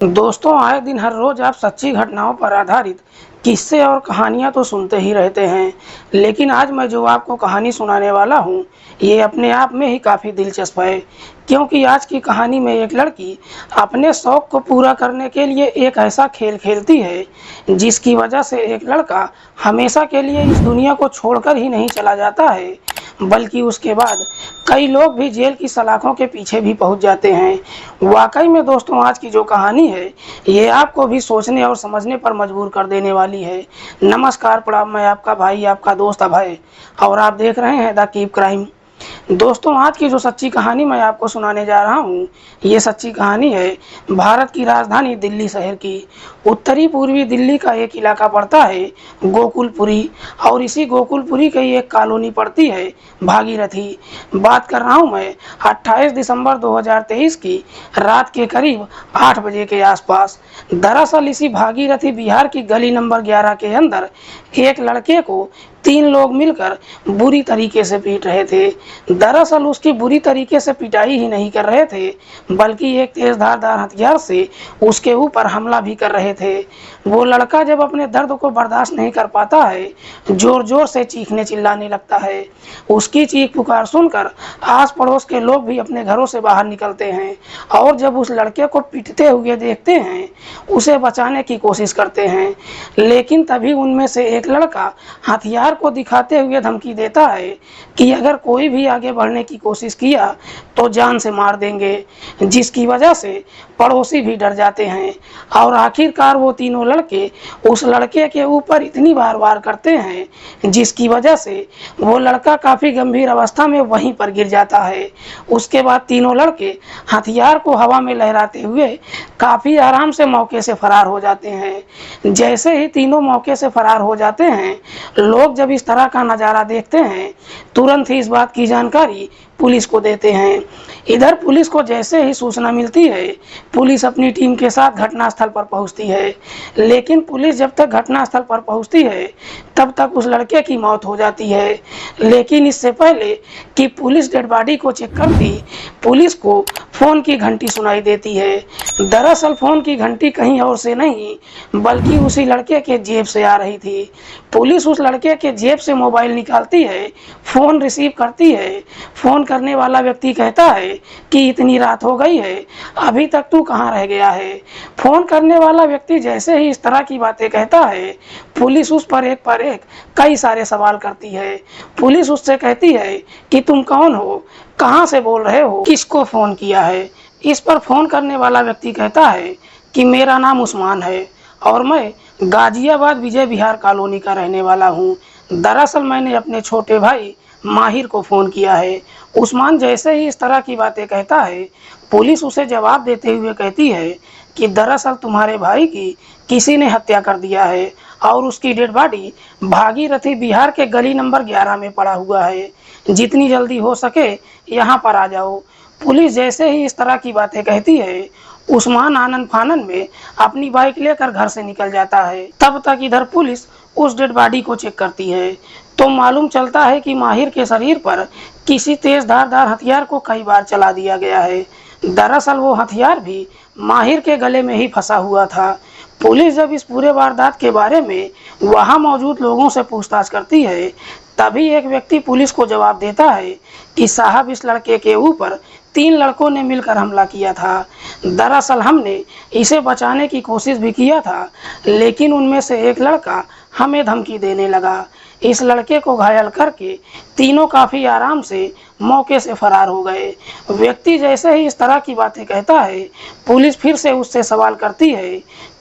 दोस्तों, आए दिन हर रोज आप सच्ची घटनाओं पर आधारित किस्से और कहानियां तो सुनते ही रहते हैं। लेकिन आज मैं जो आपको कहानी सुनाने वाला हूं, ये अपने आप में ही काफ़ी दिलचस्प है। क्योंकि आज की कहानी में एक लड़की अपने शौक को पूरा करने के लिए एक ऐसा खेल खेलती है जिसकी वजह से एक लड़का हमेशा के लिए इस दुनिया को छोड़कर ही नहीं चला जाता है, बल्कि उसके बाद कई लोग भी जेल की सलाखों के पीछे भी पहुंच जाते हैं। वाकई में दोस्तों, आज की जो कहानी है ये आपको भी सोचने और समझने पर मजबूर कर देने वाली है। नमस्कार, प्रणाम। मैं आपका भाई, आपका दोस्त अभय, और आप देख रहे हैं द कीप क्राइम। दोस्तों, आज की जो सच्ची कहानी मैं आपको सुनाने जा रहा हूँ, ये सच्ची कहानी है भारत की राजधानी दिल्ली शहर की। उत्तरी पूर्वी दिल्ली का एक इलाका पड़ता है गोकुलपुरी, और इसी गोकुलपुरी की एक कॉलोनी पड़ती है भागीरथी। बात कर रहा हूँ मैं 28 दिसंबर 2023 की रात के करीब 8 बजे के आसपास। दरअसल इसी भागीरथी बिहार की गली नंबर 11 के अंदर एक लड़के को 3 लोग मिलकर बुरी तरीके से पीट रहे थे। दरअसल उसकी बुरी तरीके से पिटाई ही नहीं कर रहे थे, बल्कि एक तेज धारदार हथियार से उसके ऊपर हमला भी कर रहे थे। वो लड़का जब अपने दर्द को बर्दाश्त नहीं कर पाता है, जोर जोर से चीखने चिल्लाने लगता है। उसकी चीख पुकार सुनकर आस पड़ोस के लोग भी अपने घरों से बाहर निकलते हैं, और जब उस लड़के को पीटते हुए देखते हैं, उसे बचाने की कोशिश करते हैं। लेकिन तभी उनमें से एक लड़का हथियार को दिखाते हुए धमकी देता है कि अगर कोई भी आगे बढ़ने की कोशिश किया तो जान से मार देंगे, जिसकी वजह से पड़ोसी भी डर जाते हैं। और आखिरकार वो तीनों लड़के उस लड़के के ऊपर इतनी बार वार करते हैं जिसकी वजह से वो लड़का काफ़ी गंभीर अवस्था में वहीं पर गिर जाता है। उसके बाद तीनों लड़के हथियार को हवा में लहराते हुए काफ़ी आराम से मौके से फरार हो जाते हैं। जैसे ही तीनों मौके से फरार हो जाते हैं, लोग जब इस तरह का नज़ारा देखते हैं, तुरंत ही इस बात की जानकारी पुलिस को देते हैं। इधर पुलिस को जैसे ही सूचना मिलती है, पुलिस अपनी टीम के साथ घटनास्थल पर पहुंचती है। लेकिन पुलिस जब तक घटनास्थल पर पहुंचती है, तब तक उस लड़के की मौत हो जाती है। लेकिन इससे पहले कि पुलिस डेड बॉडी को चेक करती, पुलिस को फ़ोन की घंटी सुनाई देती है। दरअसल फ़ोन की घंटी कहीं और से नहीं, बल्कि उसी लड़के के जेब से आ रही थी। पुलिस उस लड़के के जेब से मोबाइल निकालती है, फ़ोन रिसीव करती है। फ़ोन करने वाला व्यक्ति कहता है कि इतनी रात हो गई है, अभी तक तू कहाँ रह गया है। फ़ोन करने वाला व्यक्ति जैसे ही इस तरह की बातें कहता है, पुलिस उस पर एक कई सारे सवाल करती है। पुलिस उससे कहती है कि तुम कौन हो, कहाँ से बोल रहे हो, किसको फ़ोन किया है। इस पर फ़ोन करने वाला व्यक्ति कहता है कि मेरा नाम उस्मान है और मैं गाजियाबाद विजय विहार कॉलोनी का रहने वाला हूँ। दरअसल मैंने अपने छोटे भाई माहिर को फ़ोन किया है। उस्मान जैसे ही इस तरह की बातें कहता है, पुलिस उसे जवाब देते हुए कहती है कि दरअसल तुम्हारे भाई की किसी ने हत्या कर दिया है और उसकी डेड बॉडी भागीरथी बिहार के गली नंबर 11 में पड़ा हुआ है। जितनी जल्दी हो सके यहाँ पर आ जाओ। पुलिस जैसे ही इस तरह की बातें कहती है, उस्मान आनन फानन में अपनी बाइक लेकर घर से निकल जाता है। तब तक इधर पुलिस उस डेड बॉडी को चेक करती है तो मालूम चलता है कि माहिर के शरीर पर किसी तेज धारदार हथियार को कई बार चला दिया गया है। दरअसल वो हथियार भी माहिर के गले में ही फंसा हुआ था। पुलिस जब इस पूरे वारदात के बारे में वहां मौजूद लोगों से पूछताछ करती है, तभी एक व्यक्ति पुलिस को जवाब देता है कि साहब, इस लड़के के ऊपर 3 लड़कों ने मिलकर हमला किया था। दरअसल हमने इसे बचाने की कोशिश भी किया था, लेकिन उनमें से एक लड़का हमें धमकी देने लगा। इस लड़के को घायल करके तीनों काफ़ी आराम से मौके से फरार हो गए। व्यक्ति जैसे ही इस तरह की बातें कहता है, पुलिस फिर से उससे सवाल करती है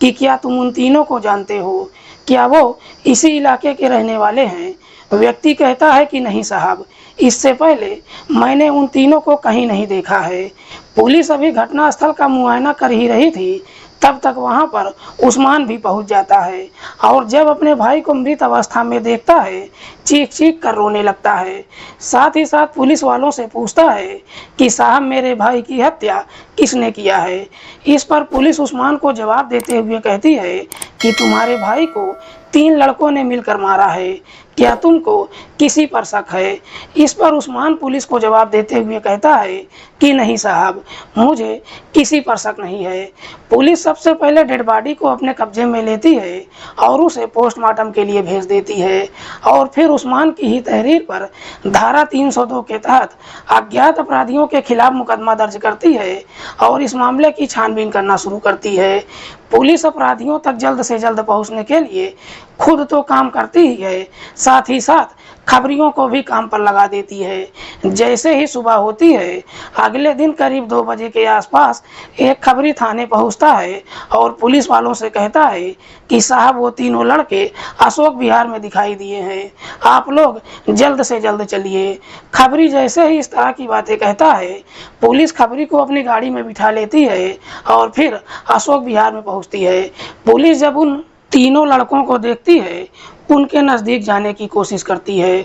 कि क्या तुम उन तीनों को जानते हो, क्या वो इसी इलाके के रहने वाले हैं। व्यक्ति कहता है कि नहीं साहब, इससे पहले मैंने उन तीनों को कहीं नहीं देखा है। पुलिस अभी घटनास्थल का मुआयना कर ही रही थी, तब तक वहां पर उस्मान भी पहुंच जाता है, और जब अपने भाई को मृत अवस्था में देखता है, चीख चीख कर रोने लगता है। साथ ही साथ पुलिस वालों से पूछता है कि साहब, मेरे भाई की हत्या किसने किया है। इस पर पुलिस उस्मान को जवाब देते हुए कहती है कि तुम्हारे भाई को 3 लड़कों ने मिलकर मारा है। क्या तुमको किसी पर शक है। इस पर उस्मान पुलिस को जवाब देते हुए कहता है कि नहीं साहब, मुझे किसी पर शक नहीं है। पुलिस सबसे पहले डेड बॉडी को अपने कब्जे में लेती है और उसे पोस्टमार्टम के लिए भेज देती है और फिर उस्मान की ही तहरीर पर धारा 302 के तहत अज्ञात अपराधियों के खिलाफ मुकदमा दर्ज करती है और इस मामले की छानबीन करना शुरू करती है। पुलिस अपराधियों तक जल्द से जल्द पहुंचने के लिए खुद तो काम करती ही है, साथ ही साथ खबरियों को भी काम पर लगा देती है। जैसे ही सुबह होती है, अगले दिन करीब 2 बजे के आसपास एक खबरी थाने पहुंचता है और पुलिस वालों से कहता है कि साहब वो तीनों लड़के अशोक विहार में दिखाई दिए हैं, आप लोग जल्द से जल्द चलिए। खबरी जैसे ही इस तरह की बातें कहता है, पुलिस खबरी को अपनी गाड़ी में बिठा लेती है और फिर अशोक विहार में पहुंचती है। पुलिस जब उन तीनों लड़कों को देखती है, उनके नज़दीक जाने की कोशिश करती है।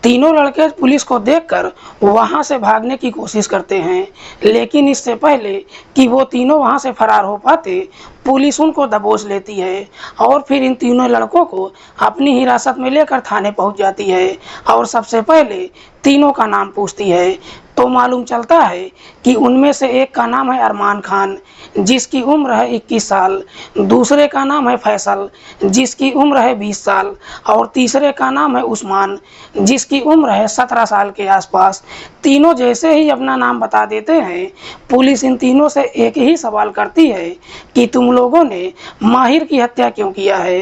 तीनों लड़के पुलिस को देखकर वहां से भागने की कोशिश करते हैं, लेकिन इससे पहले कि वो तीनों वहां से फरार हो पाते, पुलिस उनको दबोच लेती है और फिर इन तीनों लड़कों को अपनी हिरासत में लेकर थाने पहुंच जाती है और सबसे पहले तीनों का नाम पूछती है। तो मालूम चलता है कि उनमें से एक का नाम है अरमान खान, जिसकी उम्र है 21 साल, दूसरे का नाम है फैसल, जिसकी उम्र है 20 साल और तीसरे का नाम है उस्मान, जिसकी उम्र है 17 साल के आसपास। तीनों जैसे ही अपना नाम बता देते हैं, पुलिस इन तीनों से एक ही सवाल करती है कि तुम लोगों ने माहिर की हत्या क्यों किया है।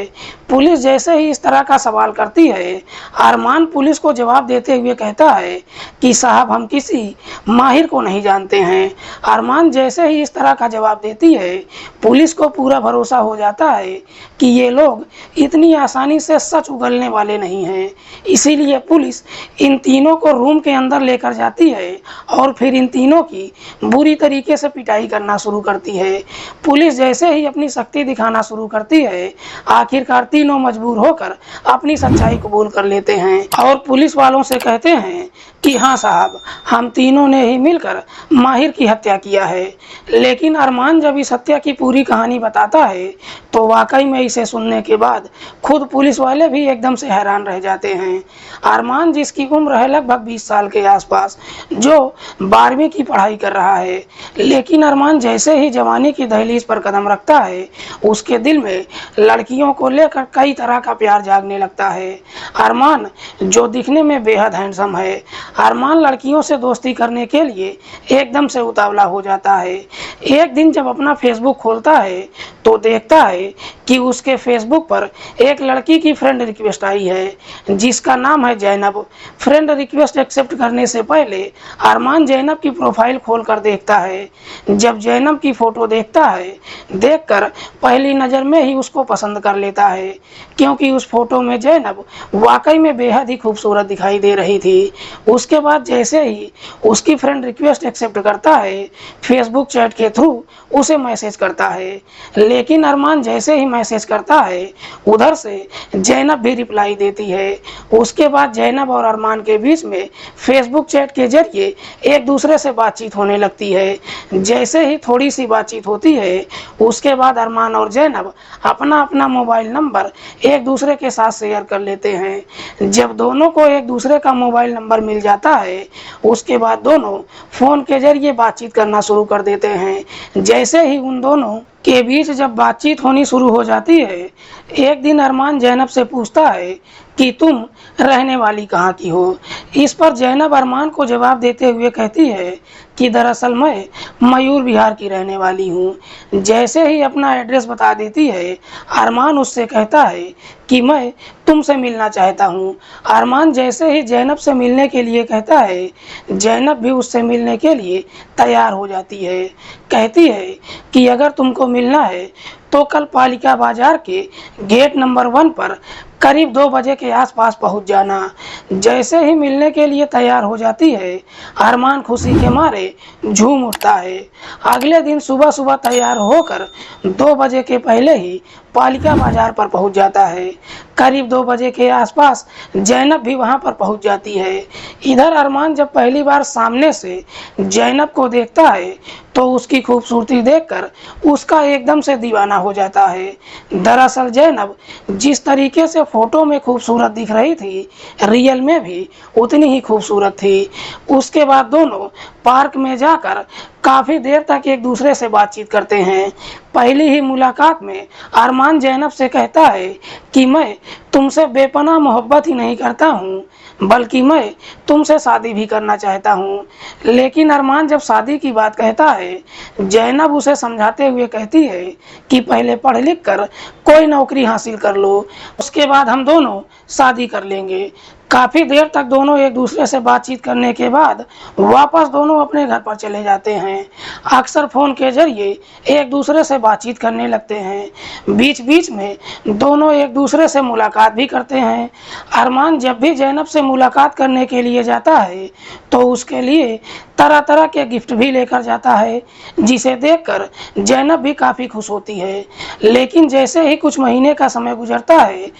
पुलिस जैसे ही इस तरह का सवाल करती है, अरमान पुलिस को जवाब देते हुए कहता है कि साहब हम किसी माहिर को नहीं जानते हैं। अरमान जैसे ही इस तरह का जवाब देती है, पुलिस को पूरा भरोसा हो जाता है कि ये लोग इतनी आसानी से सच उगलने वाले नहीं हैं। इसीलिए पुलिस इन तीनों को रूम के अंदर लेकर जाती है और फिर इन तीनों की बुरी तरीके से पिटाई करना शुरू करती है। पुलिस जैसे ही अपनी शक्ति दिखाना शुरू करती है, आखिरकार तीनों मजबूर होकर अपनी सच्चाई कबूल कर लेते हैं और पुलिस वालों से कहते हैं कि हाँ साहब, हम तीनों ने ही मिलकर माहिर की हत्या किया है। लेकिन अरमान जब इस हत्या की पूरी कहानी बताता है, तो वाकई में इसे सुनने के बाद खुद पुलिस वाले भी एकदम से हैरान रह जाते हैं। अरमान, जिसकी उम्र है लगभग 20 साल के आसपास, जो 12वीं की पढ़ाई कर रहा है, लेकिन अरमान जैसे ही जवानी की दहलीज पर कदम रखता है, उसके दिल में लड़कियों को लेकर कई तरह का प्यार जागने लगता है। अरमान जो दिखने में बेहद हैंडसम है, अरमान लड़कियों से दोस्ती करने के लिए एकदम से उतावला हो जाता है। एक दिन जब अपना फेसबुक खोलता है, तो देखता है कि उसके फेसबुक पर एक लड़की की फ्रेंड रिक्वेस्ट आई है, जिसका नाम है जैनब। फ्रेंड रिक्वेस्ट एक्सेप्ट करने से पहले अरमान जैनब की प्रोफाइल खोलकर देखता है। जब जैनब की फ़ोटो देखता है, देखकर पहली नज़र में ही उसको पसंद कर लेता है, क्योंकि उस फोटो में जैनब वाकई में बेहद ही खूबसूरत दिखाई दे रही थी। उसके बाद जैसे ही उसकी फ्रेंड रिक्वेस्ट एक्सेप्ट करता है, फेसबुक चैट के थ्रू उसे मैसेज करता है। लेकिन अरमान जैसे ही मैसेज करता है, उधर से जैनब भी रिप्लाई देती है। उसके बाद जैनब और अरमान के बीच में फेसबुक चैट के जरिए एक दूसरे से बातचीत होने लगती है। जैसे ही थोड़ी सी बातचीत होती है, उसके बाद अरमान और जैनब अपना अपना मोबाइल नंबर एक दूसरे के साथ शेयर कर लेते हैं। जब दोनों को एक दूसरे का मोबाइल नंबर मिल जाता है, उसके बाद दोनों फ़ोन के जरिए बातचीत करना शुरू कर देते हैं। जैसे ही उन दोनों के बीच जब बातचीत होनी शुरू हो जाती है, एक दिन अरमान जैनब से पूछता है कि तुम रहने वाली कहाँ की हो। इस पर जैनब अरमान को जवाब देते हुए कहती है कि दरअसल मैं मयूर विहार की रहने वाली हूँ। जैसे ही अपना एड्रेस बता देती है, अरमान उससे कहता है कि मैं तुमसे मिलना चाहता हूँ। अरमान जैसे ही जैनब से मिलने के लिए कहता है, जैनब भी उससे मिलने के लिए तैयार हो जाती है। कहती है कि अगर तुमको मिलना है तो कल पालिका बाजार के गेट नंबर 1 पर करीब 2 बजे के आसपास पहुंच जाना। जैसे ही मिलने के लिए तैयार हो जाती है, अरमान खुशी के मारे झूम उठता है। अगले दिन सुबह सुबह तैयार होकर 2 बजे के पहले ही पालिका बाजार पर पहुंच जाता है। करीब 2 बजे के आसपास ज़ैनब भी वहां पर पहुंच जाती है। इधर अरमान जब पहली बार सामने से ज़ैनब को देखता है तो उसकी खूबसूरती देखकर उसका एकदम से दीवाना हो जाता है। दरअसल ज़ैनब जिस तरीके से फ़ोटो में खूबसूरत दिख रही थी, रियल में भी उतनी ही खूबसूरत थी। उसके बाद दोनों पार्क में जाकर काफ़ी देर तक एक दूसरे से बातचीत करते हैं। पहली ही मुलाकात में अरमान ज़ैनब से कहता है कि मैं तुमसे बेपनाह मोहब्बत ही नहीं करता हूँ, बल्कि मैं तुमसे शादी भी करना चाहता हूँ। लेकिन अरमान जब शादी की बात कहता है, ज़ैनब उसे समझाते हुए कहती है कि पहले पढ़ लिख कर कोई नौकरी हासिल कर लो, उसके बाद हम दोनों शादी कर लेंगे। काफ़ी देर तक दोनों एक दूसरे से बातचीत करने के बाद वापस दोनों अपने घर पर चले जाते हैं। अक्सर फ़ोन के जरिए एक दूसरे से बातचीत करने लगते हैं। बीच बीच में दोनों एक दूसरे से मुलाकात भी करते हैं। अरमान जब भी ज़ैनब से मुलाकात करने के लिए जाता है तो उसके लिए तरह तरह के गिफ्ट भी लेकर जाता है, जिसे देखकर ज़ैनब भी काफ़ी खुश होती है। लेकिन जैसे ही कुछ महीने का समय गुजरता है,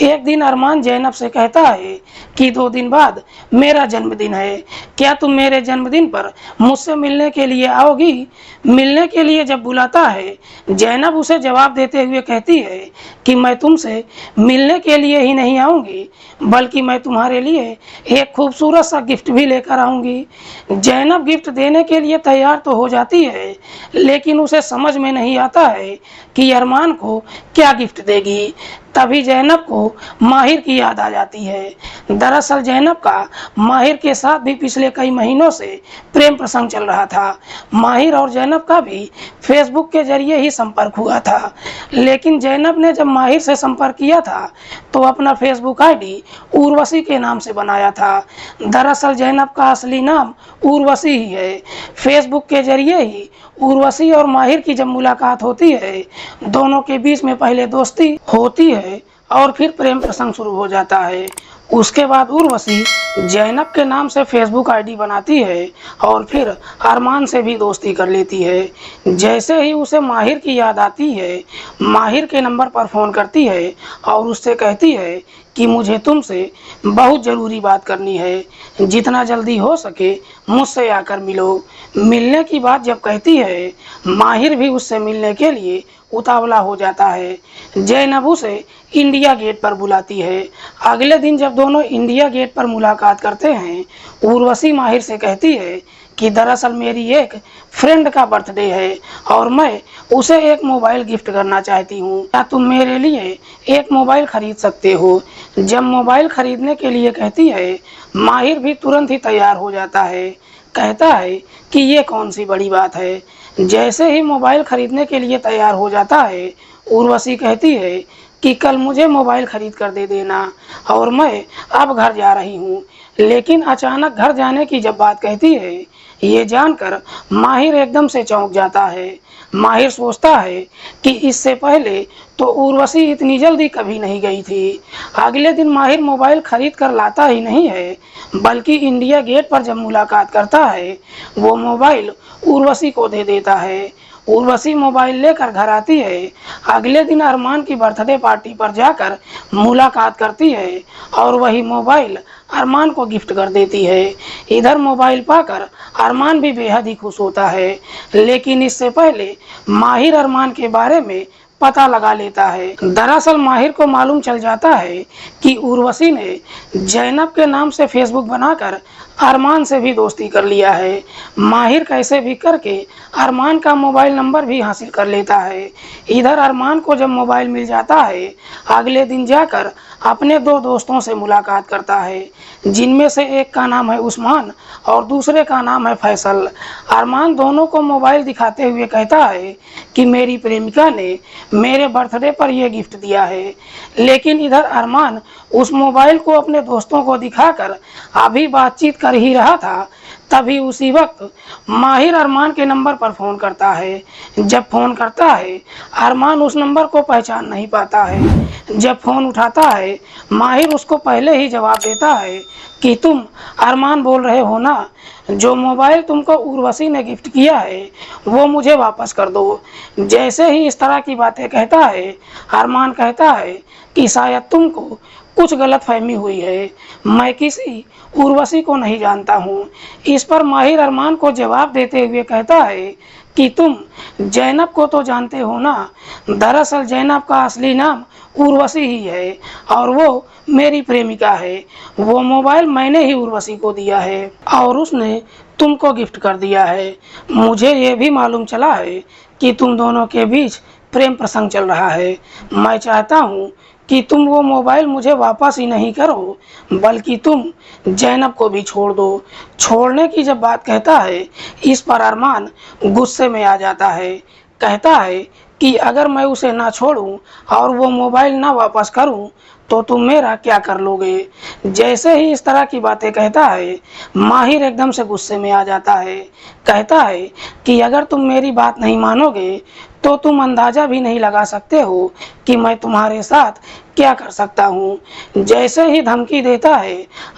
एक दिन अरमान ज़ैनब से कहता है कि 2 दिन बाद मेरा जन्मदिन है, क्या तुम मेरे जन्मदिन पर मुझसे मिलने के लिए आओगी? मिलने के लिए जब बुलाता है, ज़ैनब उसे जवाब देते हुए कहती है कि मैं तुमसे मिलने के लिए ही नहीं आऊँगी, बल्कि मैं तुम्हारे लिए एक खूबसूरत सा गिफ्ट भी लेकर आऊँगी। ज़ैनब गिफ्ट देने के लिए तैयार तो हो जाती है, लेकिन उसे समझ में नहीं आता है कि अरमान को क्या गिफ्ट देगी। तभी ज़ैनब को माहिर की याद आ जाती है। दरअसल ज़ैनब का माहिर के साथ भी पिछले कई महीनों से प्रेम प्रसंग चल रहा था। माहिर और ज़ैनब का भी फेसबुक के जरिए ही संपर्क हुआ था। लेकिन ज़ैनब ने जब माहिर से संपर्क किया था तो अपना फेसबुक आईडी उर्वशी के नाम से बनाया था। दरअसल ज़ैनब का असली नाम उर्वशी ही है। फेसबुक के जरिए ही उर्वशी और माहिर की जब मुलाकात होती है, दोनों के बीच में पहले दोस्ती होती है और फिर प्रेम प्रसंग शुरू हो जाता है। उसके बाद उर्वशी ज़ैनब के नाम से फेसबुक आईडी बनाती है और फिर अरमान से भी दोस्ती कर लेती है। जैसे ही उसे माहिर की याद आती है, माहिर के नंबर पर फ़ोन करती है और उससे कहती है कि मुझे तुमसे बहुत ज़रूरी बात करनी है, जितना जल्दी हो सके मुझसे आकर मिलो। मिलने की बात जब कहती है, माहिर भी उससे मिलने के लिए उतावला हो जाता है। ज़ैनब उसे इंडिया गेट पर बुलाती है। अगले दिन जब दोनों इंडिया गेट पर मुलाकात करते हैं, उर्वशी माहिर से कहती है कि दरअसल मेरी एक फ्रेंड का बर्थडे है और मैं उसे एक मोबाइल गिफ्ट करना चाहती हूँ, क्या तुम मेरे लिए एक मोबाइल खरीद सकते हो? जब मोबाइल खरीदने के लिए कहती है, माहिर भी तुरंत ही तैयार हो जाता है। कहता है कि ये कौन सी बड़ी बात है। जैसे ही मोबाइल खरीदने के लिए तैयार हो जाता है, उर्वशी कहती है कि कल मुझे मोबाइल खरीद कर दे देना और मैं अब घर जा रही हूँ। लेकिन अचानक घर जाने की जब बात कहती है, ये जानकर माहिर एकदम से चौंक जाता है। माहिर सोचता है कि इससे पहले तो उर्वशी इतनी जल्दी कभी नहीं गई थी। अगले दिन माहिर मोबाइल खरीद कर लाता ही नहीं है, बल्कि इंडिया गेट पर जब मुलाकात करता है, वो मोबाइल उर्वशी को दे देता है। उर्वशी मोबाइल लेकर घर आती है। अगले दिन अरमान की बर्थडे पार्टी पर जाकर मुलाकात करती है और वही मोबाइल अरमान को गिफ्ट कर देती है। इधर मोबाइल पाकर अरमान भी बेहद ही खुश होता है, लेकिन इससे पहले माहिर अरमान के बारे में पता लगा लेता है। दरअसल माहिर को मालूम चल जाता है कि उर्वशी ने ज़ैनब के नाम से फेसबुक बनाकर अरमान से भी दोस्ती कर लिया है। माहिर कैसे भी करके अरमान का मोबाइल नंबर भी हासिल कर लेता है। इधर अरमान को जब मोबाइल मिल जाता है, अगले दिन जाकर अपने 2 दोस्तों से मुलाकात करता है, जिनमें से एक का नाम है उस्मान और दूसरे का नाम है फैसल। अरमान दोनों को मोबाइल दिखाते हुए कहता है कि मेरी प्रेमिका ने मेरे बर्थडे पर यह गिफ्ट दिया है। लेकिन इधर अरमान उस मोबाइल को अपने दोस्तों को दिखाकर अभी बातचीत कर ही रहा था, तभी उसी वक्त माहिर अरमान के नंबर पर फ़ोन करता है। जब फ़ोन करता है, अरमान उस नंबर को पहचान नहीं पाता है। जब फ़ोन उठाता है, माहिर उसको पहले ही जवाब देता है कि तुम अरमान बोल रहे हो ना? जो मोबाइल तुमको उर्वशी ने गिफ्ट किया है वो मुझे वापस कर दो। जैसे ही इस तरह की बातें कहता है, अरमान कहता है कि शायद तुमको कुछ गलतफहमी हुई है, मैं किसी उर्वशी को नहीं जानता हूँ। इस पर माहिर अरमान को जवाब देते हुए कहता है कि तुम जैनब को तो जानते हो ना, दरअसल जैनब का असली नाम उर्वशी ही है और वो मेरी प्रेमिका है। वो मोबाइल मैंने ही उर्वशी को दिया है और उसने तुमको गिफ्ट कर दिया है। मुझे ये भी मालूम चला है कि तुम दोनों के बीच प्रेम प्रसंग चल रहा है। मैं चाहता हूँ कि तुम वो मोबाइल मुझे वापस ही नहीं करो, बल्कि तुम जैनब को भी छोड़ दो। छोड़ने की जब बात कहता है, इस पर अरमान गुस्से में आ जाता है। कहता है कि अगर मैं उसे ना छोड़ूं और वो मोबाइल ना वापस करूं तो तुम मेरा क्या कर लोगे। जैसे ही इस तरह की बातें कहता है, माहिर एकदम से गुस्से में आ जाता है। कहता है कि अगर तुम मेरी बात नहीं मानोगे तो तुम अंदाज़ा भी नहीं लगा सकते हो कि मैं तुम्हारे साथ क्या कर सकता हूँ। जैसे ही धमकी देता है,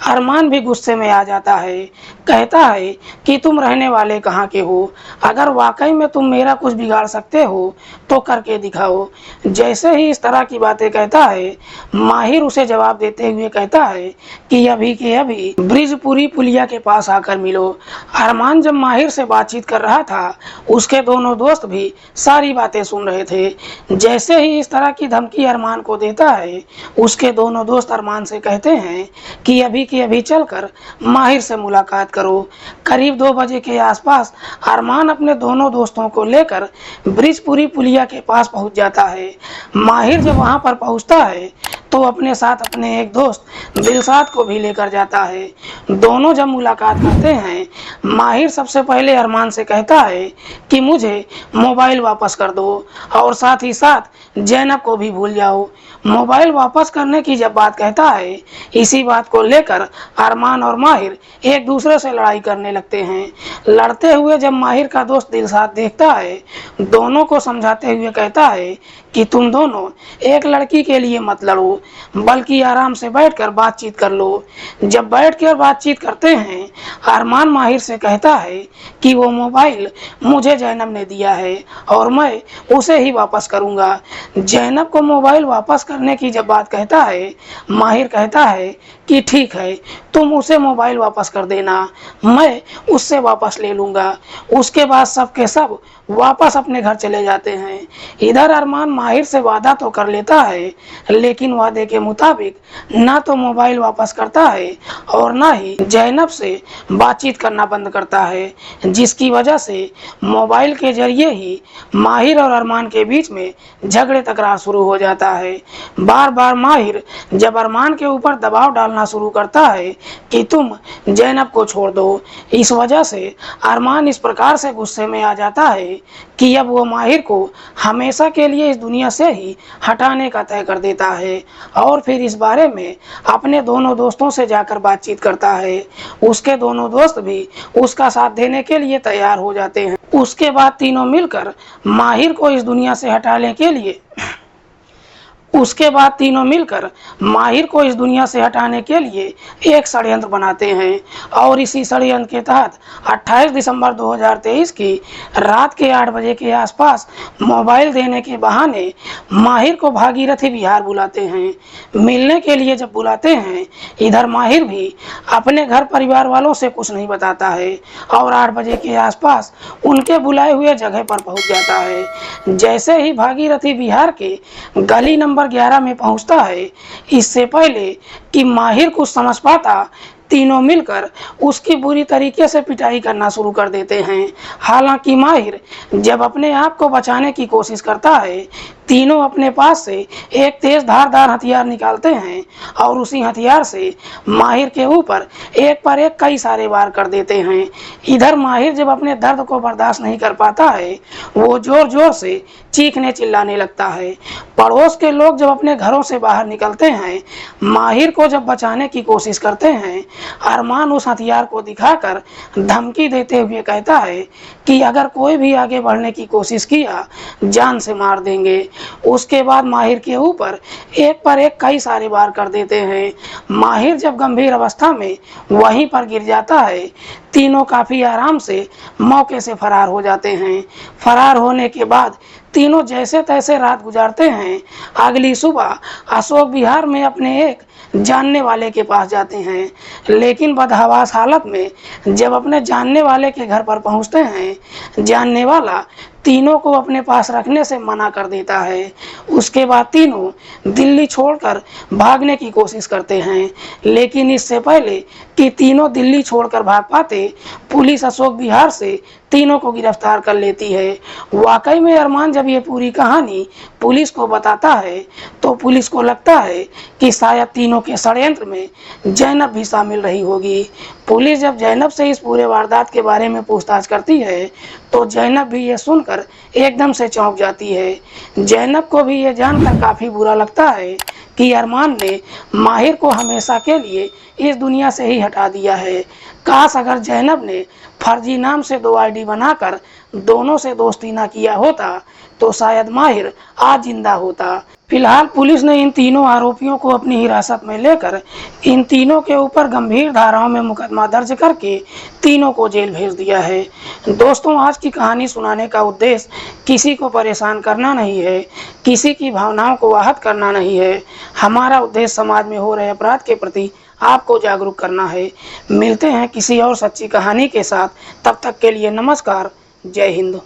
अरमान भी गुस्से में आ जाता है। कहता है कि तुम रहने वाले कहाँ के हो, अगर वाकई में तुम मेरा कुछ बिगाड़ सकते हो तो करके दिखाओ। जैसे ही इस तरह की बातें कहता है, माहिर उसे जवाब देते हुए कहता है कि अभी के अभी ब्रिजपुरी पुलिया के पास आकर मिलो। अरमान जब माहिर से बातचीत कर रहा था, उसके दोनों दोस्त भी सारी बातें सुन रहे थे। जैसे ही इस तरह की धमकी अरमान को देता है, उसके दोनों दोस्त अरमान से कहते हैं कि अभी के अभी चलकर माहिर से मुलाकात करो। करीब 2 बजे के आसपास अरमान अपने दोनों दोस्तों को लेकर ब्रिजपुरी पुलिया के पास पहुंच जाता है। माहिर जब वहां पर पहुंचता है तो अपने साथ अपने एक दोस्त दिलशाद को भी लेकर जाता है। दोनों जब मुलाकात करते हैं, माहिर सबसे पहले अरमान से कहता है कि मुझे मोबाइल वापस कर दो और साथ ही साथ जैनब को भी भूल जाओ। मोबाइल वापस करने की जब बात कहता है, इसी बात को लेकर अरमान और माहिर एक दूसरे से लड़ाई करने लगते हैं। लड़ते हुए जब माहिर का दोस्त दिलशाद देखता है, दोनों को समझाते हुए कहता है कि तुम दोनों एक लड़की के लिए मत लड़ो, बल्कि आराम से बैठकर बातचीत कर लो। जब बैठकर बातचीत करते हैं, अरमान माहिर से कहता है कि वो मोबाइल मुझे जैनब ने दिया है और मैं उसे ही वापस करूंगा। जैनब को मोबाइल वापस करने की जब बात कहता है, माहिर कहता है कि ठीक है, तुम उसे मोबाइल वापस कर देना, मैं उससे वापस ले लूँगा। उसके बाद सब के सब वापस अपने घर चले जाते हैं। इधर अरमान माहिर से वादा तो कर लेता है, लेकिन वादे के मुताबिक ना तो मोबाइल वापस करता है और ना ही जैनब से बातचीत करना बंद करता है, जिसकी वजह से मोबाइल के जरिए ही माहिर और अरमान के बीच में झगड़े तकरार शुरू हो जाता है। बार बार माहिर जब अरमान के ऊपर दबाव डालना शुरू करता है कि तुम जैनब को छोड़ दो, इस वजह से अरमान इस प्रकार से गुस्से में आ जाता है कि अब वो माहिर को हमेशा के लिए इस दुनिया से ही हटाने का तय कर देता है और फिर इस बारे में अपने दोनों दोस्तों से जाकर बातचीत करता है। उसके दोनों दोस्त भी उसका साथ देने के लिए तैयार हो जाते हैं। उसके बाद तीनों मिलकर माहिर को इस दुनिया से हटाने के लिए माहिर को इस दुनिया से हटाने के लिए एक षड्यंत्र बनाते हैं और इसी षड्यंत्र के तहत 28 दिसंबर 2023 की रात के 8 बजे के आसपास मोबाइल देने के बहाने माहिर को भागीरथी विहार बुलाते हैं। मिलने के लिए जब बुलाते हैं, इधर माहिर भी अपने घर परिवार वालों से कुछ नहीं बताता है और 8 बजे के आसपास उनके बुलाए हुए जगह पर पहुंच जाता है। जैसे ही भागीरथी विहार के गली नंबर 11 में पहुंचता है, इससे पहले कि माहिर कुछ समझ पाता, तीनों मिलकर उसकी बुरी तरीके से पिटाई करना शुरू कर देते हैं। हालांकि माहिर जब अपने आप को बचाने की कोशिश करता है, तीनों अपने पास से एक तेज धारदार हथियार निकालते हैं और उसी हथियार से माहिर के ऊपर एक पर एक कई सारे वार कर देते हैं। इधर माहिर जब अपने दर्द को बर्दाश्त नहीं कर पाता है, वो जोर जोर से चीखने चिल्लाने लगता है। पड़ोस के लोग जब अपने घरों से बाहर निकलते हैं, माहिर को जब बचाने की कोशिश करते हैं, अरमान उस हथियार को दिखाकर धमकी देते हुए कहता है कि अगर कोई भी आगे बढ़ने की कोशिश किया, जान से मार देंगे। उसके बाद माहिर के ऊपर एक पर एक कई सारे वार कर देते हैं। माहिर जब गंभीर अवस्था में वहीं पर गिर जाता है, तीनों काफ़ी आराम से मौके से फरार हो जाते हैं। फरार होने के बाद तीनों जैसे तैसे रात गुजारते हैं। अगली सुबह अशोक विहार में अपने एक जानने वाले के पास जाते हैं, लेकिन बदहवास हालत में जब अपने जानने वाले के घर पर पहुंचते हैं, जानने वाला तीनों को अपने पास रखने से मना कर देता है। उसके बाद तीनों दिल्ली छोड़कर भागने की कोशिश करते हैं, लेकिन इससे पहले कि तीनों दिल्ली छोड़कर भाग पाते, पुलिस अशोक विहार से तीनों को गिरफ्तार कर लेती है। वाकई में अरमान जब ये पूरी कहानी पुलिस को बताता है, तो पुलिस को लगता है कि शायद तीनों के षड्यंत्र में जैनब भी शामिल रही होगी। पुलिस जब जैनब से इस पूरे वारदात के बारे में पूछताछ करती है, तो जैनब भी ये सुनकर एकदम से चौंक जाती है। जैनब को भी ये जानकर काफ़ी बुरा लगता है कि अरमान ने माहिर को हमेशा के लिए इस दुनिया से ही हटा दिया है। काश अगर जैनब ने फर्जी नाम से 2 आईडी बनाकर दोनों से दोस्ती ना किया होता, तो शायद माहिर आज जिंदा होता। फिलहाल पुलिस ने इन तीनों आरोपियों को अपनी हिरासत में लेकर इन तीनों के ऊपर गंभीर धाराओं में मुकदमा दर्ज करके तीनों को जेल भेज दिया है। दोस्तों, आज की कहानी सुनाने का उद्देश्य किसी को परेशान करना नहीं है, किसी की भावनाओं को आहत करना नहीं है। हमारा उद्देश्य समाज में हो रहे अपराध के प्रति आपको जागरूक करना है। मिलते हैं किसी और सच्ची कहानी के साथ, तब तक के लिए नमस्कार। जय हिंद।